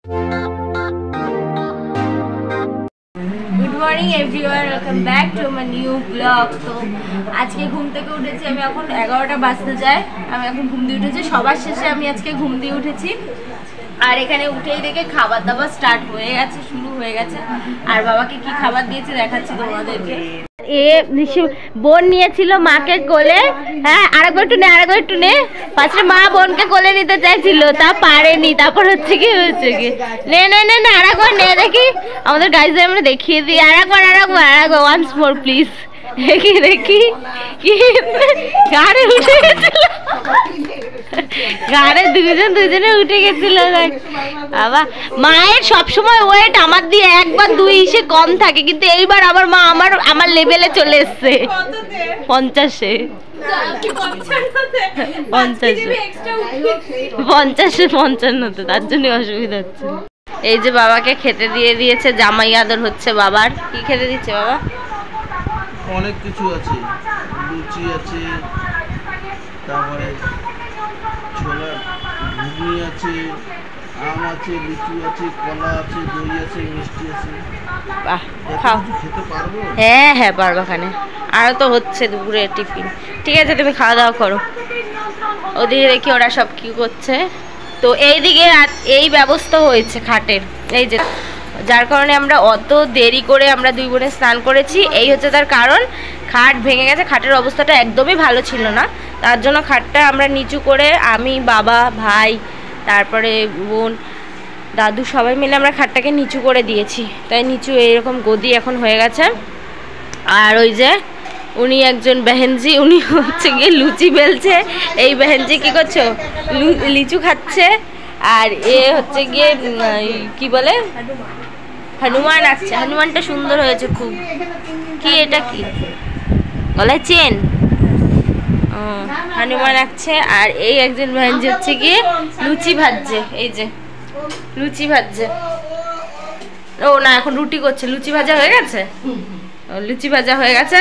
Good morning everyone, welcome back to my new blog. তো আজকে ঘুম থেকে উঠেছি আমি, এখন 11টা বাজতে যায়। আমি এখন ঘুম দিয়ে উঠেছি, সবার শেষে আমি আজকে ঘুম দিয়ে উঠেছি। আর এখানে উঠেই দেখে খাবার দাবার স্টার্ট হয়ে গেছে, শুরু হয়ে গেছে। আর বাবাকে কি খাবার দিয়েছে দেখাচ্ছি তোমাদেরকে। বোন নিয়েছিল মাকে কোলে, হ্যাঁ আরেকবার একটু নে ফার্স্টে মা বোনকে কোলে নিতে চাইছিল, তা পারেনি। তারপর হচ্ছে কি নে নে নে নে আরেকবার নে, দেখি আমাদের গাইজদের আমরা দেখিয়ে দিই। আরেকবার ওয়ান্স মোর প্লিজ। দেখি কি গাড়ি উঠে গেছিল, গাড়ি দুজনে উঠে গেছিল। বাবা মায়ের সবসময় ওয়েট আমার দিয়ে 1 বা 2 ইসে কম থাকে, কিন্তু এইবার আমার মা আমার লেভেলে চলে এসছে 50-এ। 55-এ তার জন্য অসুবিধা হচ্ছে। এই যে বাবাকে খেতে দিয়ে দিয়েছে, জামাই আদর হচ্ছে বাবার। কি খেতে দিচ্ছে বাবা? অনেক কিছু আছে, লুচি আছে, তারপরে ছোলা ঘুগনি আছে, আম আছে, লিচু আছে, কলা আছে, দই আছে, মিষ্টি আছে। বাহ, খাও। খেতে পারবো? হ্যাঁ হ্যাঁ পারবা খানে। আরও তো হচ্ছে দুপুরে টিফিন। ঠিক আছে তুমি খাওয়া দাওয়া করো। ওদিকে দেখি ওরা সব কি করছে। তো এইদিকে এই ব্যবস্থা হয়েছে খাটের, এই যে যার কারণে আমরা অত দেরি করে আমরা 2 বোনে স্নান করেছি। এই হচ্ছে তার কারণ, খাট ভেঙে গেছে। খাটের অবস্থাটা একদমই ভালো ছিল না, তার জন্য খাটটা আমরা নিচু করে, আমি বাবা ভাই তারপরে বোন দাদু সবাই মিলে আমরা খাটটাকে নিচু করে দিয়েছি। তাই নিচু এইরকম গদি এখন হয়ে গেছে। আর ওই যে উনি একজন বেহেনজি, উনি হচ্ছে গিয়ে লুচি বেলছে। এই বেহেনজি কি করছো? লিচু খাচ্ছে। আর এ হচ্ছে গিয়ে কি বলে হনুমান আসছে। হনুমানটা সুন্দর হয়েছে খুব। কি এটা কি গলায় চেন? হনুমান আসছে। আর এই একজন বেহেনজি হচ্ছে গিয়ে লুচি ভাজছে। এই যে লুচি ভাজছে। ও না, এখন রুটি করছে। লুচি ভাজা হয়ে গেছে, লুচি ভাজা হয়ে গেছে,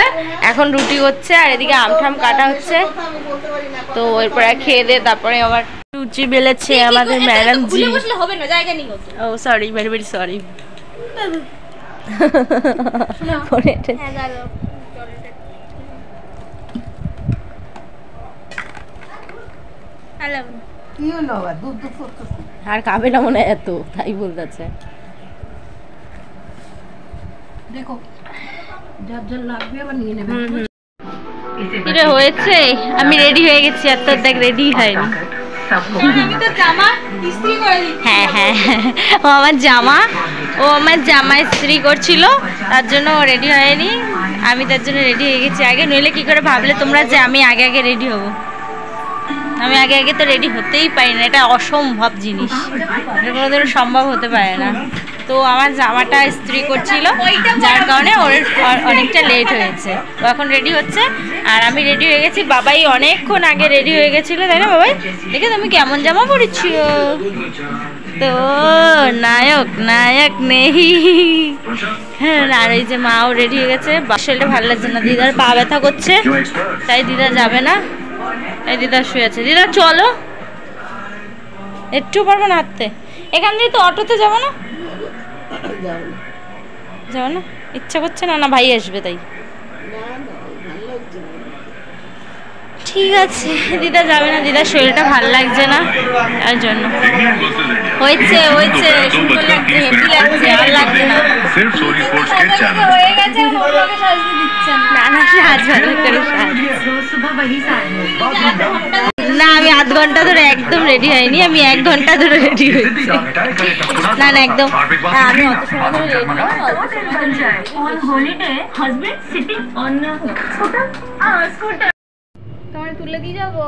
এখন রুটি করছে। আর এদিকে আমঠাম কাটা হচ্ছে। তো এরপরে খেয়ে দে, তারপরে আবার লুচি বেলেছে আমাদের ম্যাডাম জি। ও সরি, ভেরি ভেরি সরি। আর খাবে না মনে হয় এত, তাই বলতেছে। দেখো যার যার লাগবে আবার নিয়ে নেবে। এটা হয়েছে, আমি রেডি হয়ে গেছি। আর তোর দেখ রেডি হয়নি। হ্যাঁ হ্যাঁ, ও আমার জামা ইস্ত্রি করছিল, তার জন্য ও রেডি হয়নি। আমি তার জন্য রেডি হয়ে গেছি আগে। নইলে কি করে ভাবলে তোমরা যে আমি আগে রেডি হব? আমি আগে তো রেডি হতেই পারি না, এটা অসম্ভব জিনিস, এটা কোনোদিনও সম্ভব হতে পারে না। তো আমার জামাটা ইস্ত্রি করছিল, যার কারণে ওর অনেকটা লেট হয়েছে। ও এখন রেডি হচ্ছে আর আমি রেডি হয়ে গেছি। বাবাই অনেকক্ষণ আগে রেডি হয়ে গেছিলো, তাই না বাবাই? দেখে তুমি কেমন জামা পরেছি। তো নায়ক নেই। হ্যাঁ, আর এই যে মাও রেডি হয়ে গেছে। শরীরটা ভালো লাগছে না, দিদার পা ব্যথা করছে, তাই দিদা যাবে না। এই দিদা শুয়ে আছে। দিদা চলো, একটু পারবো না হাঁটতে। এখান দিয়ে তো অটোতে যাবো না? যাবো না, ইচ্ছা করছে না? না ভাই আসবে তাই? ঠিক আছে, দিদা যাবে না, দিদার শরীরটা ভালো লাগছে না, তার জন্য। হয়েছে সুন্দর লাগছে, হেভি লাগছে, আর লাগছে না। হয়ে গেছে, না না সাজ ভালো করে সাজ। না আমি আধ ঘন্টা ধরে একদম রেডি হয়নি, আমি 1 ঘন্টা ধরে রেডি হয়েছি। না না একদম, আমি অত সময় ধরে রেডি হই। তোমার তুলে দিয়ে যাবো,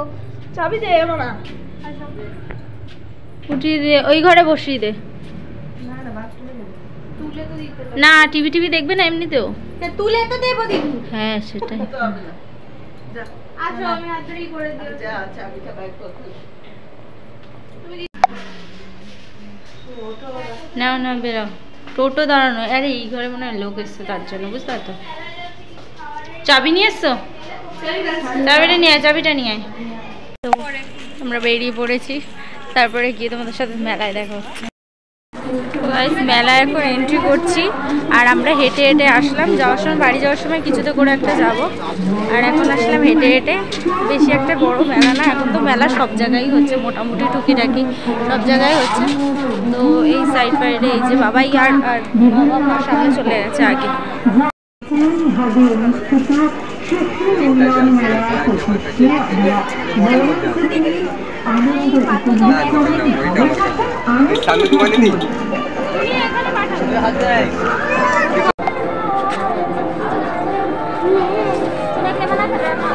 চাবি দে না, উঠিয়ে দে, ওই ঘরে বসিয়ে দে। না টিভি দেখবে না এমনিতেও, তুলে তো দেবো দিদি। হ্যাঁ সেটাই। নাও না বেরো, টোটো দাঁড়ানো। আরে এই ঘরে মনে হয় লোক এসছে, তার জন্য, বুঝতে পারতো। চাবি নিয়ে এসছো? চাবিটা নিয়ে আয়। তো আমরা বেরিয়ে পড়েছি, তারপরে গিয়ে তোমাদের সাথে মেলায় দেখা হচ্ছে। মেলায় এখন এন্ট্রি করছি আর আমরা হেঁটে হেঁটে আসলাম। যাওয়ার সময় বাড়ি যাওয়ার সময় কিছুতে করে একটা যাব, আর এখন আসলাম হেঁটে হেঁটে। বেশি একটা বড় মেলা না, এখন তো মেলা সব জায়গায় হচ্ছে, মোটামুটি টুকিটাকি সব জায়গায় হচ্ছে। তো এই সাইড সাইডে এই যে বাবাই আর বাবা সামনে চলে গেছে আগে।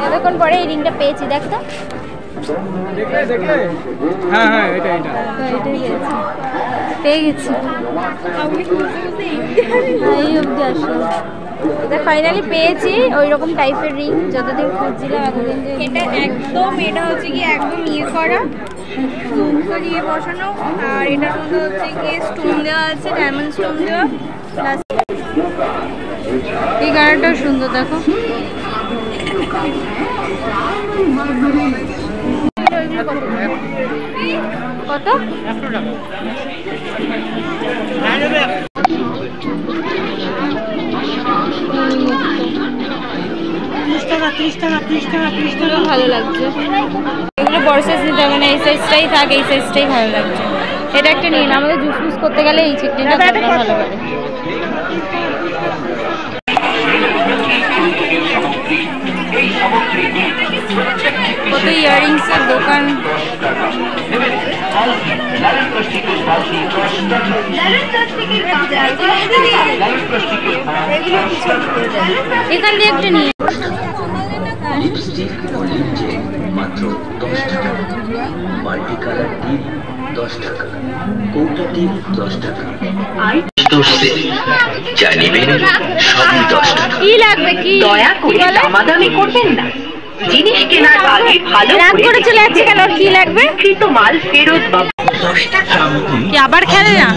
এতক্ষণ পরে এই রিংটা পেয়েছি, দেখ তো। হ্যাঁ হ্যাঁ, এটা এটা পেয়ে গেছি। এই অবধি আসলো, ফাইনালি পেয়েছি ওই রকম টাইপের রিং যতদিন খুঁজছিলাম এতদিন। এটা একদম, এটা হচ্ছে কি একদম ইয়ে করা, মুখটা দিয়ে বসানো, আর এটার মধ্যে হচ্ছে কি স্টোন দেওয়া আছে, ডায়মন্ড স্টোন দেওয়া। এই কালারটাও সুন্দর, দেখো। কত? 100 টাকা। ভালো লাগছে এগুলো, বড় সাইজ নিতে হবে না, এই সাইজটাই থাক, এই সাইজটাই ভালো লাগছে। এটা একটা নিন, আমাদের জুস ফুস করতে গেলে এই চিকনিটা ভালো লাগে। কত ইয়াররিংসের দোকান। এখান দিয়ে একটা নিয়ে মাত্র 10 টাকা, মাল্টি কালার টিপ 10 টাকা, কৌটা টিপ 10 টাকা, যা নেবেন সবই 10 টাকা। কি লাগবে? কি দয়া করে দামাদামি করবেন না, জিনিস কেনার আগে ভালো করে চলে যাচ্ছে কেন? কি লাগবে? কৃত মাল ফেরত পাবো 10 টাকা। কি আবার খেলে না?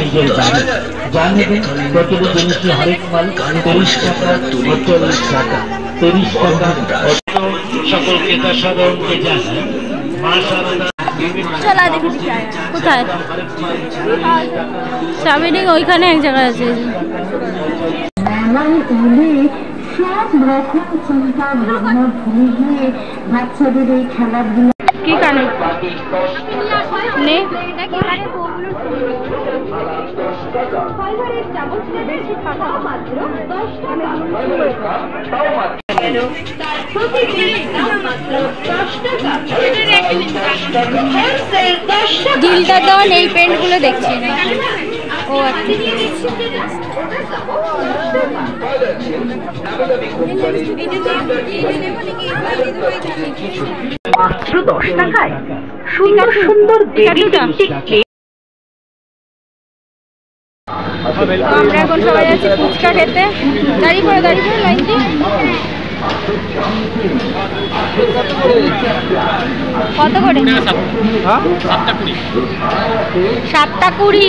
সকল ক্রেতা সাধারণকে জানায় কোথায় চাবিটি? ওইখানে এক জায়গায় আছে। বাচ্চাদের এই খেলাধুলা কি কানে নেই? দিলটা দেওয়া নেই পেন্ট গুলো দেখছি না। ও আচ্ছা, মাত্র 10 টাকায় সুন্দর সুন্দর বেবি লিপস্টিক। আমরা এখন সবাই যাচ্ছি ফুচকা খেতে। দাঁড়িয়ে পড়ে লাইন দিয়ে। কত করে? 7টা 20।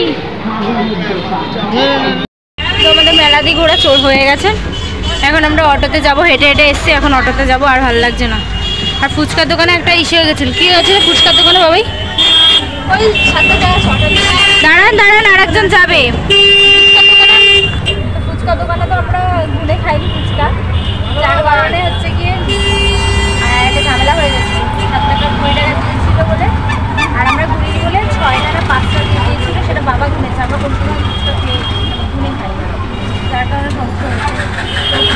তো আমাদের মেলা দিয়ে ঘোরা চোর হয়ে গেছে। এখন আমরা অটোতে যাব, হেঁটে হেঁটে এসছি, এখন অটোতে যাব, আর ভালো লাগছে না। আর ফুচকার দোকানে একটা ইস্যু হয়ে গেছিল। কি হয়েছে ফুচকার দোকানে বাবাই? ওই দাঁড়ান আর একজন যাবে। ফুচকা দোকানে তো আমরা ঘুরে খাইনি ফুচকা, যার কারণে হচ্ছে গিয়ে একটা ঝামেলা হয়ে গেছে। 7 টাকা 20 টাকা দিয়েছিল বলে, আর আমরা ঘুরিনি বলে 6 টাকা 5 টাকা দিয়ে দিয়েছিল। সেটা বাবা ঘুরেছে, আমরা কোনো সময় ফুচকা ঘুরে খাই, যার কারণে সমস্যা হয়েছে।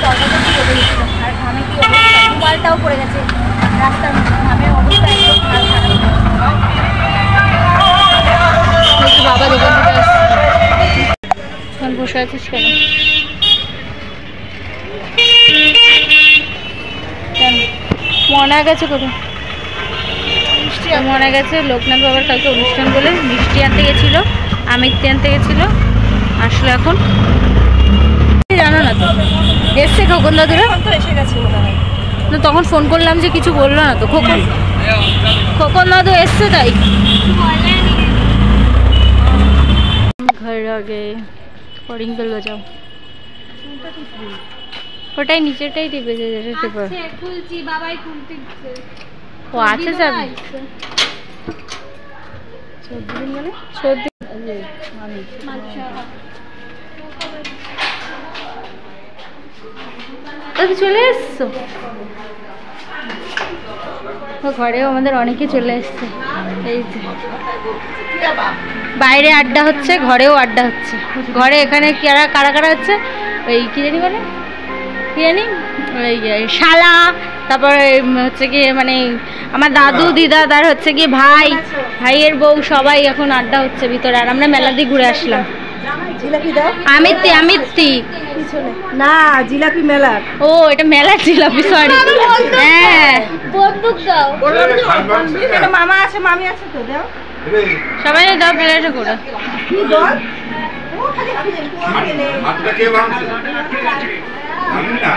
দরজাটা কি চলে গেছিল, আর ঘামে কি অবস্থা, মোবাইলটাও পড়ে গেছে রাস্তার মধ্যে। ঘামের অবস্থা একদম খারাপ। বাবা দোকান থেকে আসছে। এখন বসে আছিস কেন? মনে গেছে কোথায়? মনে গেছে লোকনাথ বাবার কালকে অনুষ্ঠান বলে মিষ্টি আনতে গেছিল, আমিত্তি আনতে গেছিল, আসলে এখন জানো না তো এসছে খোকন দাদুরা তো এসে গেছে মনে হয়। না তখন ফোন করলাম যে কিছু বললো না তো। খোকন দাদু এসছে তাই। ঘর আগে করিঙ্গল বাজাও, ওটাই নিচেটাই টিপেছে যেটা টিপে। খুলছি, বাবাই খুলতে দিচ্ছে। ও আছে যাবে 14 দিন মানে 14 দিন। চলে এসছো? ঘরেও আমাদের অনেকে চলে এসছে। এই বাইরে আড্ডা হচ্ছে, ঘরেও আড্ডা হচ্ছে। ঘরে এখানে কারা কারা হচ্ছে, ওই কি জানি বলে, কি জানি, ওই শালা, তারপরে হচ্ছে কি মানে আমার দাদু দিদা, তার হচ্ছে কি ভাইয়ের বউ, সবাই এখন আড্ডা হচ্ছে ভিতরে। আর আমরা মেলা দিয়ে ঘুরে আসলাম। আমিত্তি না, জিলাপি মেলার। ও এটা মেলার জিলাপি, সরি। হ্যাঁ বন্দুক দাও। মামা আছে, মামি আছে তো, দাও সবাই দাও প্লেটে করে। কি বল? ও খালি খেলে হাতটা কে ভাঙছে? আমি না।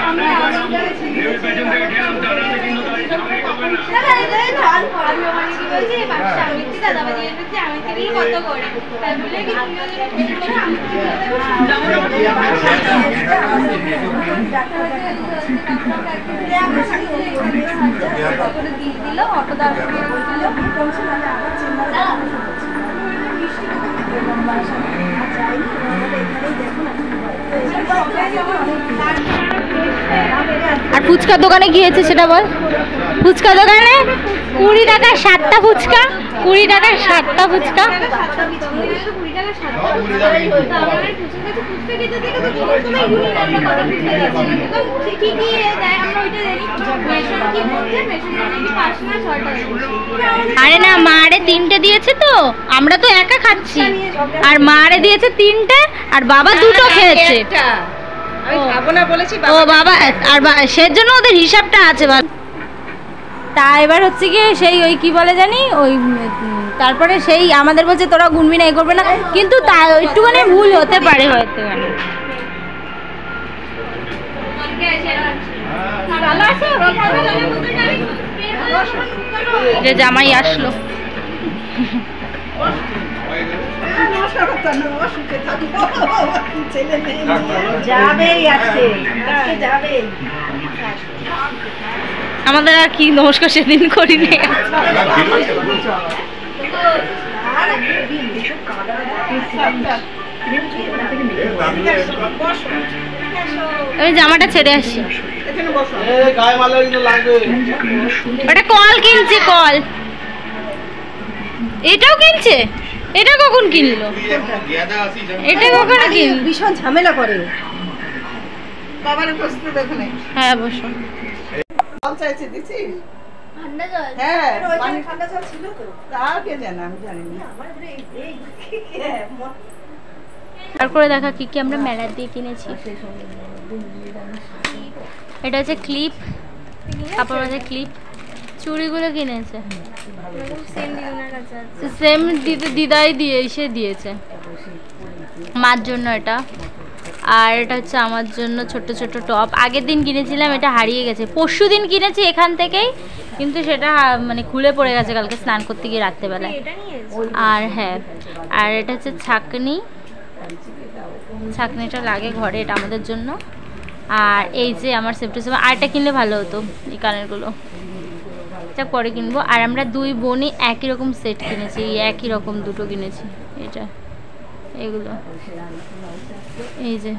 আর ফুচকা দোকানে গিয়েছে সেটা বল। ফুচকা দোকানে 20 টাকার 7টা ফুচকা, 20 টাকার 7টা ফুচকা। আরে না, মারে 3টে দিয়েছে তো, আমরা তো একা খাচ্ছি, আর মারে দিয়েছে 3টে, আর বাবা 2টো খেয়েছে। ও বাবা, আর সেজন্য ওদের হিসাবটা আছে। তা এবার হচ্ছে কি সেই ওই কি বলে জানি ওই, তারপরে সেই আমাদের বলছে তোরা গুনবি না, এ করবে না, কিন্তু তা একটুখানি ভুল হতে পারে হয়তো। যে জামাই আসলো, আমাদের আর কি নমস্কার সেদিন করিনি। আমি জামাটা ছেড়ে আসি। ওটা কল কিনছে, কল। এটাও কিনছে? এটা কখন কিনলো? এটা কখন কিনলো? ভীষণ ঝামেলা করে। হ্যাঁ বসো। তারপরে দেখা কি কি আমরা মেলা দিয়ে কিনেছি। এটা হচ্ছে ক্লিপ, তারপর হচ্ছে ক্লিপ, চুড়িগুলো কিনেছে সেম দিদাই দিয়েছে মার জন্য এটা। আর এটা হচ্ছে আমার জন্য ছোট ছোট টপ। আগের দিন কিনেছিলাম, এটা হারিয়ে গেছে। পরশু দিন কিনেছি এখান থেকেই, কিন্তু সেটা মানে খুলে পড়ে গেছে কালকে স্নান করতে গিয়ে রাত্রেবেলায়। আর হ্যাঁ, আর এটা হচ্ছে ছাকনিটা লাগে ঘরে, এটা আমাদের জন্য। আর এই যে আমার সেপ্টেম্বর, আরটা কিনলে ভালো হতো, এই কানেরগুলো এটা পরে কিনবো। আর আমরা 2 বোনই একই রকম সেট কিনেছি, একই রকম 2টো কিনেছি। এটা এগুলো এই যে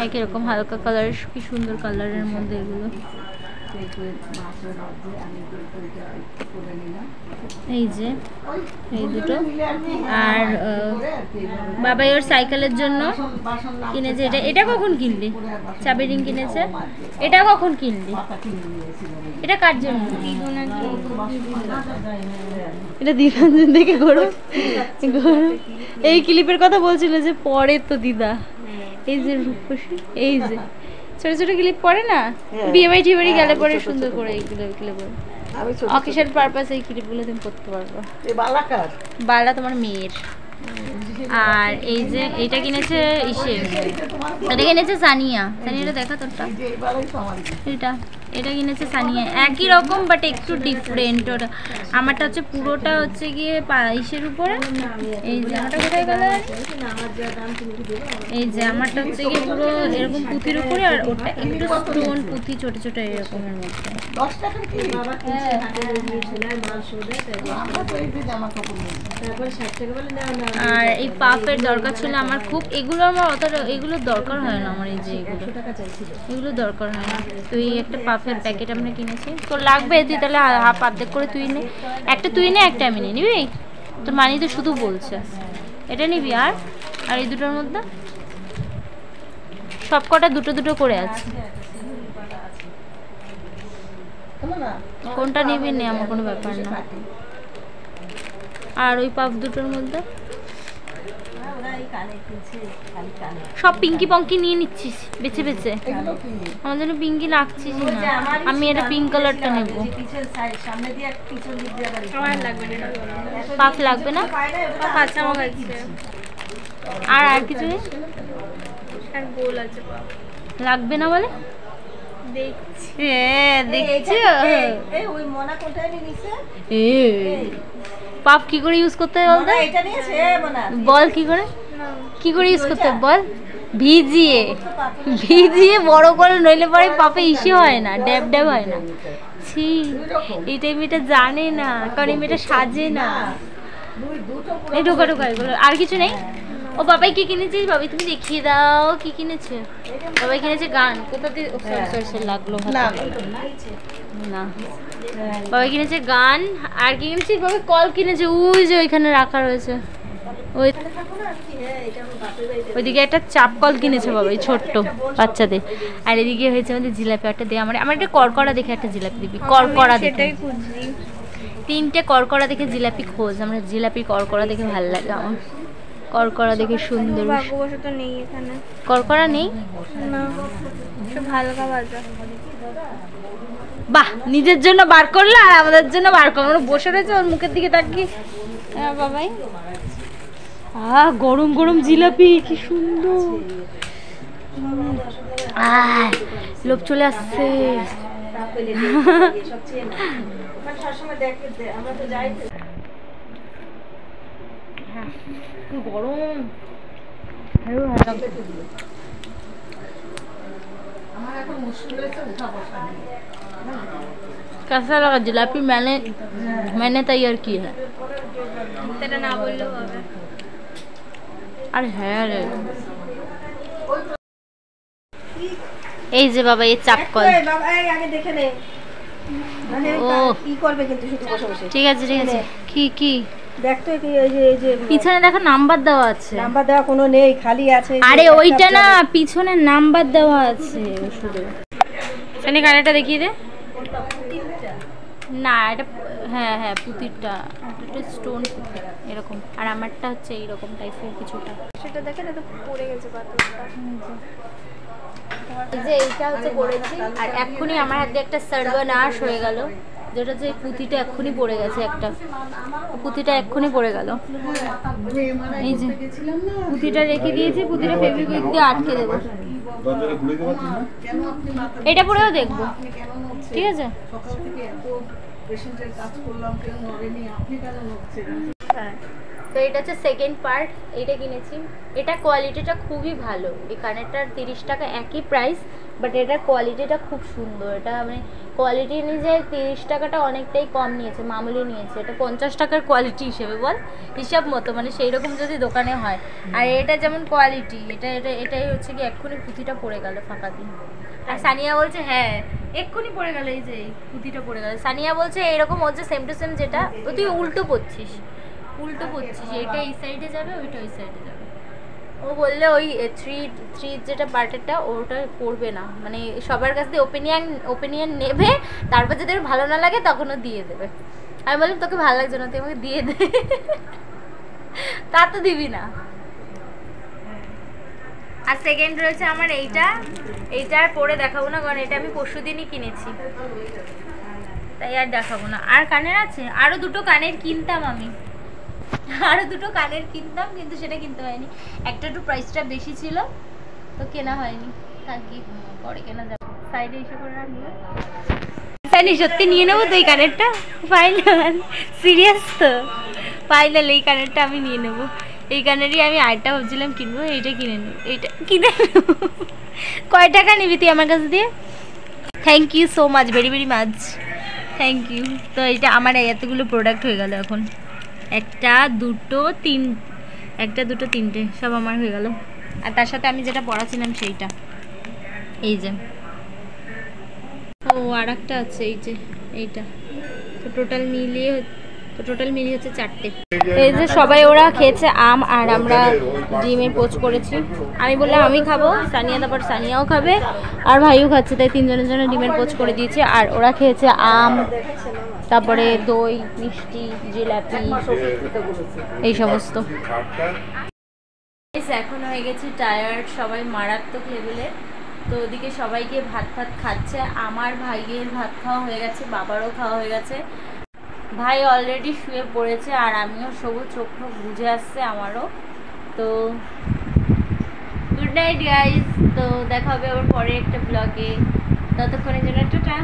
একই রকম হালকা কালার, কি সুন্দর কালারের মধ্যে এগুলো। এই যে এই 2টো। আর বাবাই ওর সাইকেলের জন্য কিনেছে এটা। এটা কখন কিনলি? চাবি রিং কিনেছে। এটা কখন কিনলি? এটা কার জন্য? এটা দিদার দেখে ঘোরো। এই ক্লিপের কথা বলছিল যে পরে তো দিদা, এই যে রূপসী, এই যে ছোট ছোট ক্লিপ পরে না, বিয়ে বাড়ি টিয়ে বাড়ি গেলে পরে সুন্দর করে এইগুলো ক্লিপ, অকেশন পারপাস এই ক্লিপগুলো তুমি করতে পারবো। বালা তোমার মেয়ের। আর এই যে এইটা কিনেছে এটা কিনেছে সানিয়া। সানিয়াটা দেখা তোরটা, এটা এটা কিনেছে সানিয়া, একই রকম বাট একটু ডিফারেন্ট। ওটা আমারটা হচ্ছে পুরোটা হচ্ছে গিয়ে ইসের উপরে, এই যে আমারটা কোথায় গেল, এই যে আমারটা হচ্ছে গিয়ে পুরো এরকম পুঁথির উপরে, আর ওটা একটু স্টোন পুঁথি ছোট ছোট এরকমের মধ্যে। আর এই পাফের দরকার ছিল আমার খুব, এগুলো আমার অতটা এগুলোর দরকার হয় না আমার, এই যে এগুলো দরকার হয় না। তো এই একটা পাফের প্যাকেট আমরা কিনেছি, তোর লাগবে তুই তাহলে হাফ অর্ধেক করে তুই নে, একটা তুই নে একটা আমি নিবি, তোর মানি তো শুধু বলছে এটা নিবি। আর আর এই দুটোর মধ্যে সব কটা দুটো দুটো করে আছে, কোনটা নিবি নে, আমার কোনো ব্যাপার না। আর ওই পাফ দুটোর মধ্যে সব পিঙ্কি পঙ্কি নিয়ে নিচ্ছিস বেছে বেছে, আমার জন্য পিঙ্কি লাগছিস না, আমি এটা পিঙ্ক কালারটা নেব। পাফ লাগবে না, আর আর কিছু নেই লাগবে না বলে পাফ কি করে ইউজ করতে হয় বল, কি করে ইউজ করতে বল, ভিজিয়ে ভিজিয়ে বড় করে, নইলে পরে পাপে ইসে হয় না, ড্যাব ড্যাব হয় না। ছি, এই টাইম এটা জানে না, কারণ এই মেয়েটা সাজে না। এই ঢোকা ঢোকা এগুলো, আর কিছু নেই। ও বাবাই কি কিনেছিস বাবাই, তুমি দেখিয়ে দাও কি কিনেছে। বাবাই কিনেছে গান, কোথা দিয়ে লাগলো না, বাবাই কিনেছে গান। আর কি কিনেছিস বাবাই, কল কিনেছে, ওই যে ওইখানে রাখা রয়েছে, ওই ওইদিকে একটা চাপ কল কিনেছে বাবাই ছোট্ট বাচ্চাদের। আর এদিকে হয়েছে আমাদের জিলাপি একটা দে, আমার একটা করকড়া দেখে একটা জিলাপি দিবি, করকড়া দেখে, তিনটে করকড়া দেখে জিলাপি খোঁজ, আমরা জিলাপি করকড়া দেখে ভালো লাগে আমার, করকড়া দেখে সুন্দর। করকড়া নেই বাহ, নিজের জন্য বার করলো আর আমাদের জন্য বার করলো, আমরা বসে রয়েছে ওর মুখের দিকে তাকিয়ে। বাবাই গরম গরম জিলাপি কি সুন্দর, লোভ চলে আসছে। গরম कैसा लगा जिलापी, मैंने तैयार की है, तेरा ना बोल लो। अरे है रे, এই যে বাবা এই চাপকল, ঠিক আছে ঠিক আছে। কি কি দেখ তো, এই যে পিছনে দেখো নাম্বার দেওয়া আছে, নাম্বার দেওয়া কোনো নেই, খালি আছে। আরে ওইটা না, পিছনে নাম্বার দেওয়া আছে শুধু। সেখানে কানেরটা দেখিয়ে দে না, এটা হ্যাঁ হ্যাঁ পুঁতিরটা, এটা স্টোন পুঁতি এরকম, আর আমারটা হচ্ছে এইরকম টাইপের কিছুটা, সেটা দেখে না তো পড়ে গেছে পাথরটা। এই যে এইটা হচ্ছে পড়েছি, আর এক্ষুনি আমার হাতে একটা সর্বনাশ হয়ে গেল, যেটা যে পুঁতিটা এক্ষুনি পড়ে গেছে, একটা পুঁতিটা এক্ষুনি পড়ে গেল। এই যে পুঁতিটা রেখে দিয়েছি, পুঁতিটা ফেভিকুইক দিয়ে আটকে দেবো, এটা পরেও দেখবো, ঠিক আছে। তো এটা হচ্ছে সেকেন্ড পার্ট, এটা কিনেছি, এটা কোয়ালিটিটা খুবই ভালো, এই কানেরটার 30 টাকা একই প্রাইস, বাট এটার কোয়ালিটিটা খুব সুন্দর, এটা মানে কোয়ালিটি অনুযায়ী 30 টাকাটা অনেকটাই কম নিয়েছে, মামুলি নিয়েছে, এটা 50 টাকার কোয়ালিটি হিসেবে বল, হিসাব মতো মানে সেই রকম যদি দোকানে হয়। আর এটা যেমন কোয়ালিটি, এটাই হচ্ছে কি এক্ষুনি পুঁথিটা পড়ে গেল ফাঁকা দিন। আর সানিয়া বলছে হ্যাঁ এক্ষুনি পড়ে গেল, এই যে পুঁথিটা পড়ে গেল, সানিয়া বলছে এরকম হচ্ছে সেম টু সেম, যেটা তুই উল্টো পড়ছিস, এটা এই সাইডে যাবে, ওইটা ওই সাইডে যাবে। ও বললে ওই থ্রি যেটা পার্টেরটা ওটা পড়বে না, মানে সবার কাছ থেকে ওপিনিয়ন নেবে, তারপর যদি ভালো না লাগে তখন ও দিয়ে দেবে। আমি বললাম তোকে ভালো লাগছে না, তুই আমাকে দিয়ে দে, তা তো দিবি না। আর সেকেন্ড রয়েছে আমার এইটা আর পরে দেখাবো না, কারণ এটা আমি পরশুদিনই কিনেছি, তাই আর দেখাবো না। আর কানের আছে, আরও দুটো কানের কিনতাম আমি, কিন্তু সেটা কিনতে হয়নি, একটা একটু প্রাইসটা বেশি ছিল তো কেনা হয়নি, থাকি পরে কেনা যাবে। সাইডে এসে করে রাখবো। সানি সত্যি নিয়ে নেবো তো এই কানেরটা, ফাইনাল, সিরিয়াস তো, ফাইনাল এই কানেরটা আমি নিয়ে নেবো। এই কানেরই আমি আরেকটা ভাবছিলাম কিনবো, এইটা কিনে নেবো, এইটা কিনে নেবো। কয় টাকা নিবি তুই আমার কাছ দিয়ে? Thank you so much, very very much, thank you. তো এটা আমার এতগুলো প্রোডাক্ট হয়ে গেল এখন, একটা দুটো তিনটে সব আমার হয়ে গেল। আর তার সাথে আমি যেটা পড়াছিলাম সেইটা, এই যে, ও আর একটা আছে এই যে এইটা। তো টোটাল মিলিয়ে হচ্ছে 4টে। এই যে সবাই ওরা খেয়েছে আম, আর আমরা ডিমের পোচ করেছি। আমি বললাম আমি খাবো, সানিয়া, তারপর সানিয়াও খাবে, আর ভাইও খাচ্ছে, তাই তিনজনের জন্য ডিমের পোচ করে দিয়েছি। আর ওরা খেয়েছে আম, তারপরে দই, মিষ্টি, জিলাপি, এই সমস্ত। এখন হয়ে গেছে টায়ার্ড, সবাই মারাত্মক লেভেলের। তো ওদিকে সবাইকে ভাত খাচ্ছে, আমার ভাইয়ের ভাত খাওয়া হয়ে গেছে, বাবারও খাওয়া হয়ে গেছে, ভাই অলরেডি শুয়ে পড়েছে, আর আমিও সবুজ চোখ বুঝে আসছে আমারও। তো গুড নাইট গাইজ, তো দেখা হবে আবার পরে একটা ব্লগে, ততক্ষণের জন্য টাটা।